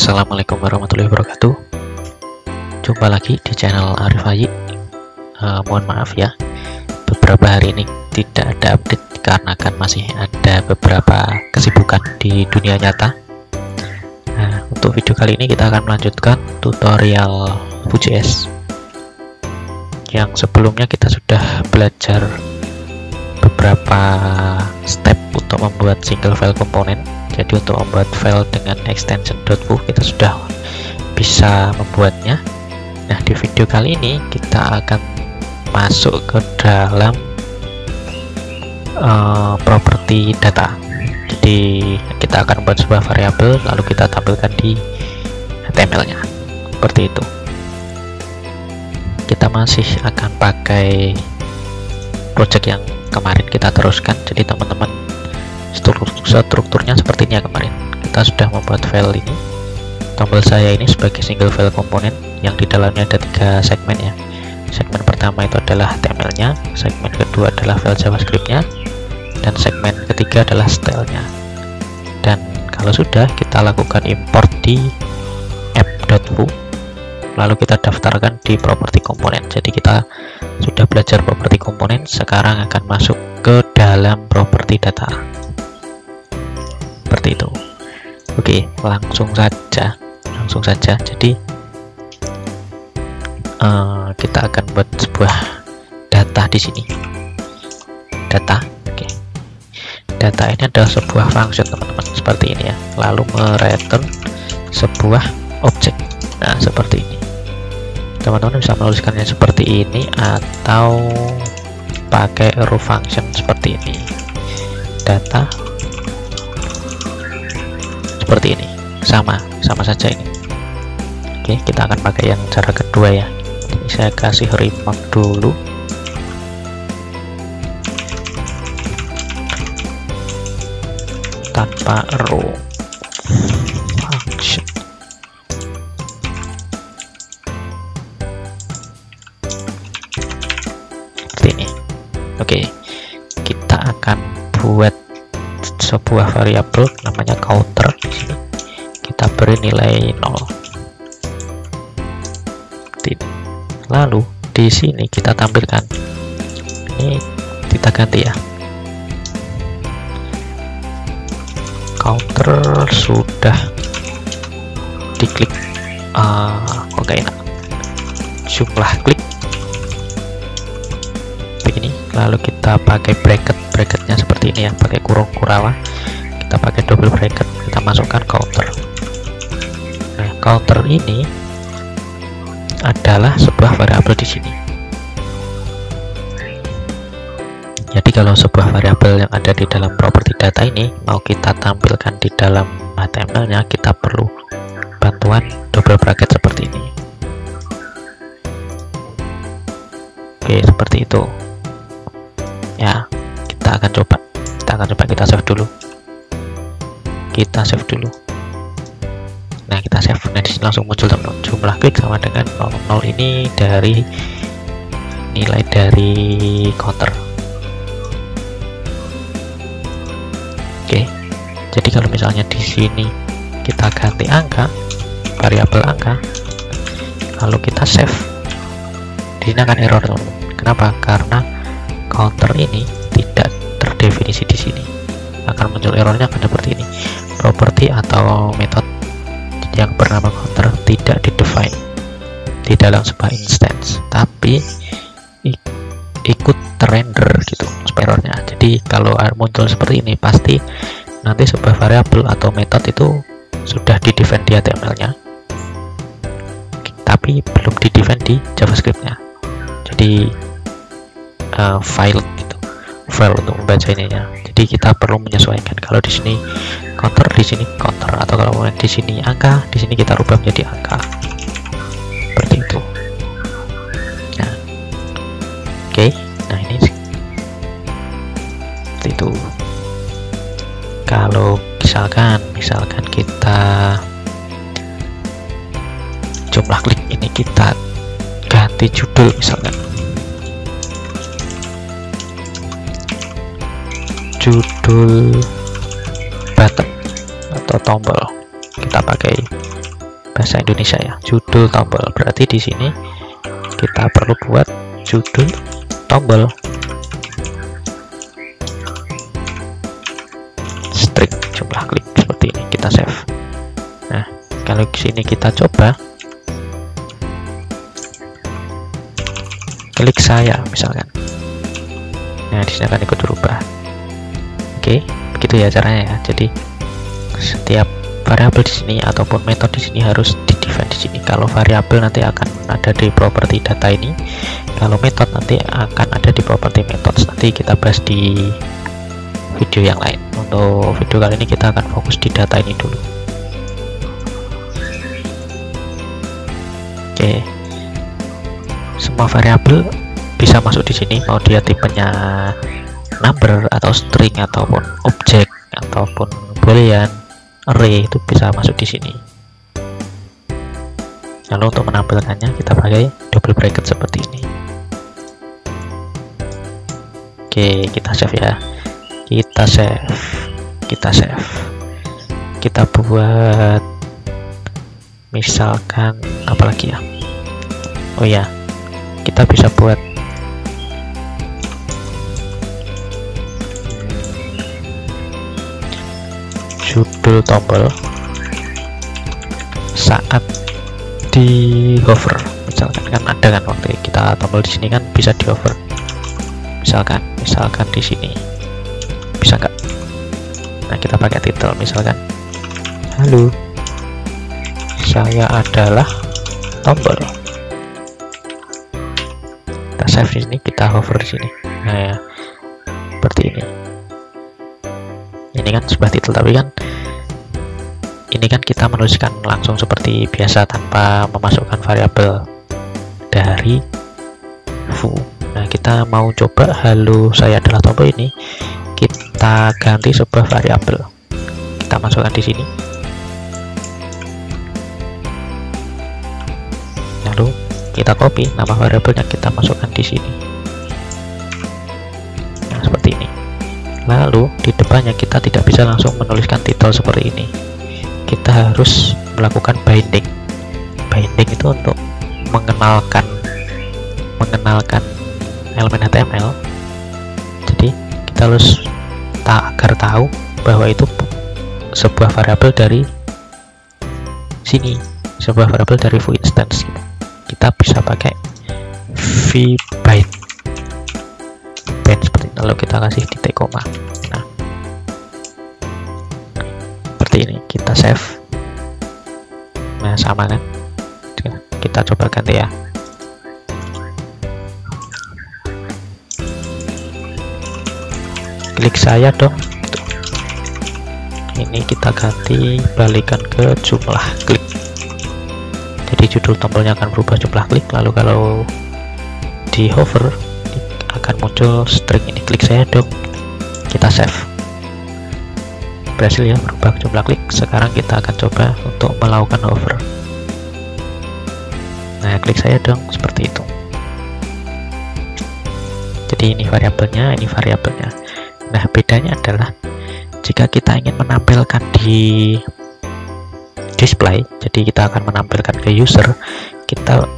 Assalamualaikum warahmatullahi wabarakatuh. Jumpa lagi di channel Arif Haji. Mohon maaf ya, beberapa hari ini tidak ada update karena kan masih ada beberapa kesibukan di dunia nyata. Nah, untuk video kali ini kita akan melanjutkan tutorial Vue.js yang sebelumnya kita sudah belajar beberapa step untuk membuat single file komponen. Jadi untuk membuat file dengan extension .vu kita sudah bisa membuatnya. Nah, di video kali ini kita akan masuk ke dalam properti data. Jadi kita akan membuat sebuah variabel lalu kita tampilkan di HTML-nya seperti itu. Kita masih akan pakai project yang kemarin kita teruskan. Jadi teman-teman, strukturnya seperti ini ya. Kemarin kita sudah membuat file ini, tombol saya ini sebagai single file komponen yang di dalamnya ada 3 segmen ya. Segmen pertama itu adalah HTML-nya, segmen kedua adalah file JavaScript-nya, dan segmen ketiga adalah style-nya. Dan kalau sudah, kita lakukan import di app.vu, lalu kita daftarkan di properti komponen. Jadi kita sudah belajar properti komponen, sekarang akan masuk ke dalam properti data seperti itu. Oke, langsung saja. Jadi kita akan buat sebuah data di sini. Data, oke. Data ini adalah sebuah function teman-teman, seperti ini ya. Lalu mereturn sebuah objek. Nah, seperti ini. Teman-teman bisa menuliskannya seperti ini atau pakai row function seperti ini. Data seperti ini, sama saja ini. Oke, kita akan pakai yang cara kedua ya. Jadi saya kasih remark dulu. Tanpa row function. Seperti ini. Oke, kita akan buat sebuah variabel namanya counter. Di sini kita beri nilai 0. Lalu di sini kita tampilkan, ini kita ganti ya, counter sudah diklik, kok gak enak, jumlah klik begini. Lalu kita pakai bracketnya seperti ini ya, pakai kurung kurawa, kita pakai double bracket, kita masukkan counter. Nah, counter ini adalah sebuah variabel di sini. Jadi kalau sebuah variabel yang ada di dalam properti data ini mau kita tampilkan di dalam HTML-nya, kita perlu bantuan double bracket seperti ini. Oke, seperti itu. Ya, kita akan coba kita save dulu. Nah, kita save. Nah, disini langsung muncul teman-teman, jumlah klik sama dengan 0. Ini dari nilai dari counter. Oke, jadi kalau misalnya di sini kita ganti angka, variabel angka, lalu kita save, di sini akan error teman-teman. Kenapa? Karena counter ini tidak terdefinisi di sini. Akan muncul errornya akan seperti ini. Properti atau metode yang bernama counter tidak didefine di dalam sebuah instance, tapi ikut render gitu errornya. Jadi kalau muncul seperti ini, pasti nanti sebuah variabel atau metode itu sudah didefine di HTML-nya, tapi belum didefine di JavaScript-nya. Jadi file untuk membaca ininya. Jadi kita perlu menyesuaikan. Kalau di sini counter, di sini counter, atau kalau di sini angka, di sini kita rubah menjadi angka. Seperti itu. Nah, oke. Nah, ini seperti itu. Kalau misalkan kita jumlah klik ini kita ganti judul misalkan. Judul button atau tombol, kita pakai bahasa Indonesia ya, judul tombol. Berarti di sini kita perlu buat judul tombol string jumlah klik seperti ini, kita save. Nah, kalau di sini kita coba klik saya misalkan, nah di sini akan ikut berubah. Oke, begitu ya caranya ya. Jadi setiap variabel di sini ataupun metode di sini harus di-define di sini. Kalau variabel nanti akan ada di properti data ini, kalau metode nanti akan ada di properti methods. Nanti kita bahas di video yang lain. Untuk video kali ini kita akan fokus di data ini dulu. Oke, semua variabel bisa masuk di sini, mau dia tipenya number atau string ataupun objek ataupun boolean, array, itu bisa masuk di sini. Lalu untuk menampilkannya kita pakai double bracket seperti ini. Oke, kita save ya. Kita save. Kita buat misalkan apalagi ya. Oh ya, kita bisa buat judul tombol saat di hover, misalkan kan ada kan waktu kita tombol di sini kan bisa di hover, misalkan di sini bisa nggak? Nah, kita pakai title misalkan, halo saya adalah tombol. Kita save di sini, kita hover di sini. Nah ya, seperti ini. Ini kan sebuah title, tapi kan ini kan kita menuliskan langsung seperti biasa tanpa memasukkan variabel dari foo. Nah, kita mau coba halo saya adalah tombol ini, kita ganti sebuah variabel, kita masukkan di sini, lalu kita copy nama variabelnya, kita masukkan di sini. Nah, seperti ini. Lalu di depannya kita tidak bisa langsung menuliskan title seperti ini, kita harus melakukan binding. Binding itu untuk mengenalkan elemen HTML. Jadi kita harus agar tahu bahwa itu sebuah variabel dari sini, sebuah variabel dari foo instance. Kita bisa pakai vbind seperti ini, lalu kita kasih titik koma. Nah, seperti ini, kita save. Nah, sama kan, kita coba ganti ya. Klik saya dong. Ini kita ganti, balikan ke jumlah klik. Jadi judul tombolnya akan berubah jumlah klik. Lalu kalau di hover akan muncul string ini, klik saya dong. Kita save. Berhasil ya, berubah jumlah klik. Sekarang kita akan coba untuk melakukan hover. Nah, klik saya dong, seperti itu. Jadi ini variabelnya, ini variabelnya. Nah, bedanya adalah jika kita ingin menampilkan di display, jadi kita akan menampilkan ke user, kita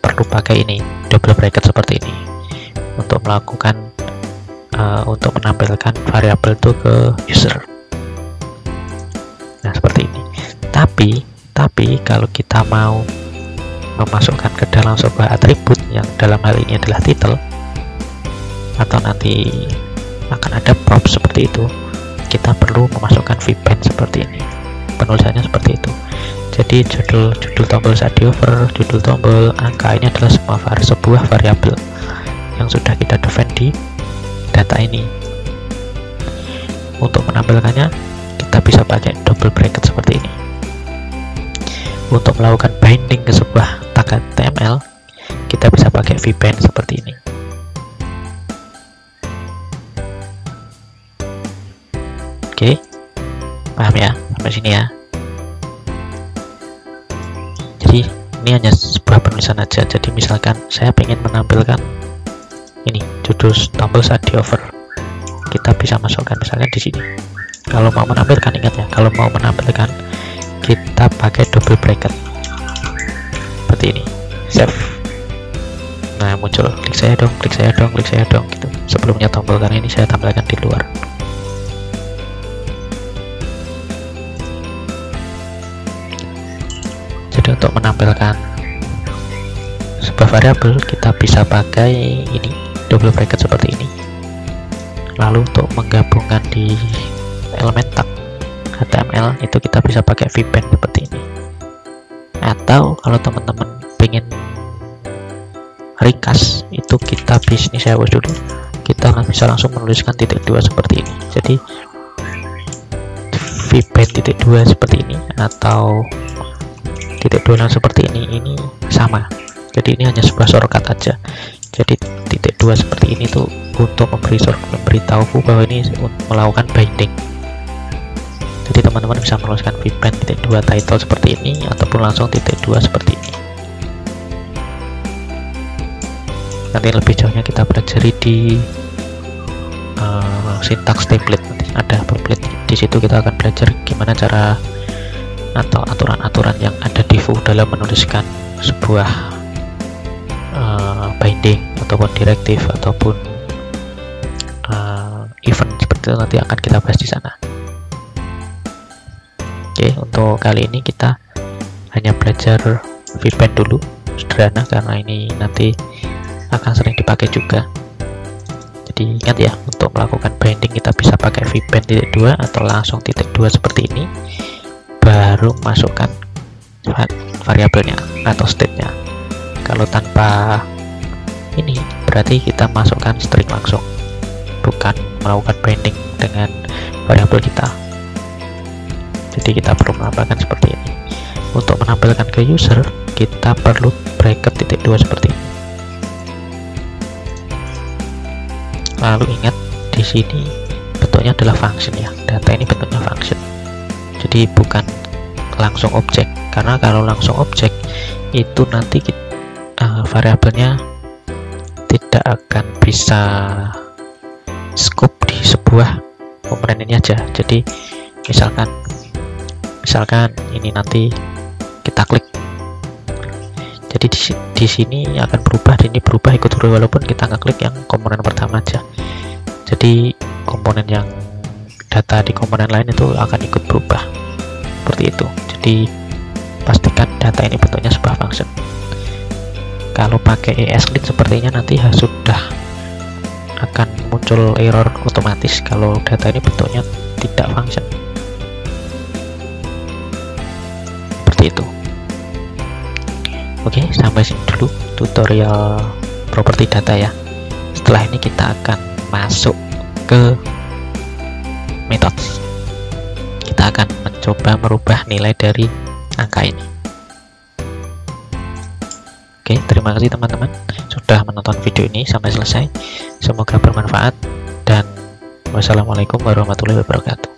perlu pakai ini, double bracket seperti ini, untuk melakukan untuk menampilkan variabel itu ke user. Nah, seperti ini. Tapi kalau kita mau memasukkan ke dalam sebuah atribut yang dalam hal ini adalah title, atau nanti akan ada prop seperti itu, kita perlu memasukkan vbind seperti ini. Penulisannya seperti itu. Jadi judul tombol saat di hover, judul tombol, angka, ini adalah sebuah variabel yang sudah kita define di data ini. Untuk menampilkannya kita bisa pakai double bracket seperti ini. Untuk melakukan binding ke sebuah tag HTML kita bisa pakai vbind seperti ini. Oke, paham ya sampai sini ya. Jadi ini hanya sebuah penulisan aja. Jadi misalkan saya ingin menampilkan ini judul tombol saat di hover, kita bisa masukkan misalkan di sini. Kalau mau menampilkan, ingat ya, kalau mau menampilkan kita pakai double bracket seperti ini, save. Nah, muncul klik saya dong, klik saya dong, klik saya dong gitu. Sebelumnya tombol, karena ini saya tampilkan di luar. Jadi untuk menampilkan sebuah variabel kita bisa pakai ini, double bracket seperti ini. Lalu untuk menggabungkan di elemen tag HTML itu kita bisa pakai VPen seperti ini. Atau kalau teman-teman pengen ringkas, itu kita bisa, ini saya hapus dulu, kita bisa langsung menuliskan titik 2 seperti ini. Jadi VPen titik 2 seperti ini atau titik 2 seperti ini sama. Jadi ini hanya sebuah shortcut aja. Jadi titik 2 seperti ini tuh untuk memberitahu bahwa ini melakukan binding. Jadi teman-teman bisa menuliskan VPen titik 2 title seperti ini ataupun langsung titik 2 seperti ini. Nanti lebih jauhnya kita pelajari di syntax template. Nanti ada template di situ, kita akan belajar gimana cara atau aturan-aturan yang ada di Vue dalam menuliskan sebuah binding ataupun direktif ataupun event seperti itu, nanti akan kita bahas di sana. Oke, untuk kali ini kita hanya belajar VPen dulu, sederhana, karena ini nanti akan sering dipakai juga. Jadi ingat ya, untuk melakukan binding kita bisa pakai VPen titik 2 atau langsung titik 2 seperti ini, baru masukkan variabelnya atau state-nya. Kalau tanpa ini berarti kita masukkan string langsung, bukan melakukan binding dengan variabel kita. Jadi kita perlu menambahkan seperti ini. Untuk menampilkan ke user, kita perlu bracket titik 2 seperti ini. Lalu ingat, di sini bentuknya adalah function ya, data ini bentuknya function. Jadi bukan langsung objek, karena kalau langsung objek itu nanti variabelnya tidak akan bisa scope di sebuah komponen ini aja. Jadi misalkan ini nanti kita klik, jadi di sini akan berubah, ini berubah ikut berubah walaupun kita ngeklik yang komponen pertama aja. Jadi komponen yang data di komponen lain itu akan ikut berubah seperti itu. Jadi pastikan data ini bentuknya sebuah function. Kalau pakai ESLint sepertinya nanti sudah akan muncul error otomatis kalau data ini bentuknya tidak function. Seperti itu. Oke, sampai sini dulu tutorial properti data ya. Setelah ini kita akan masuk ke methods. Kita akan mencoba merubah nilai dari angka ini. Oke, terima kasih teman-teman sudah menonton video ini sampai selesai. Semoga bermanfaat dan wassalamualaikum warahmatullahi wabarakatuh.